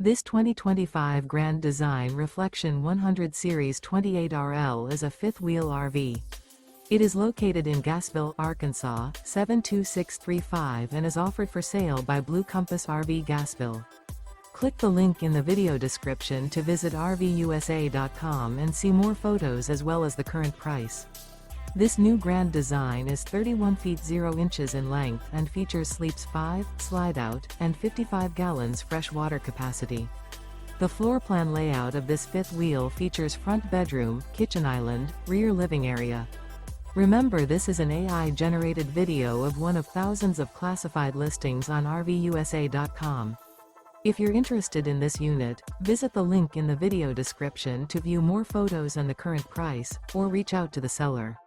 This 2025 Grand Design Reflection 100 Series 28RL is a fifth-wheel RV. It is located in Gassville, Arkansas, 72635 and is offered for sale by Blue Compass RV Gassville. Click the link in the video description to visit RVUSA.com and see more photos as well as the current price. This new Grand Design is 31 feet 0 inches in length and features sleeps 5, Slideout, and 55 gallons fresh water capacity. The floor plan layout of this fifth wheel features front bedroom, kitchen island, rear living area. Remember, this is an AI-generated video of one of thousands of classified listings on RVUSA.com. If you're interested in this unit, visit the link in the video description to view more photos and the current price, or reach out to the seller.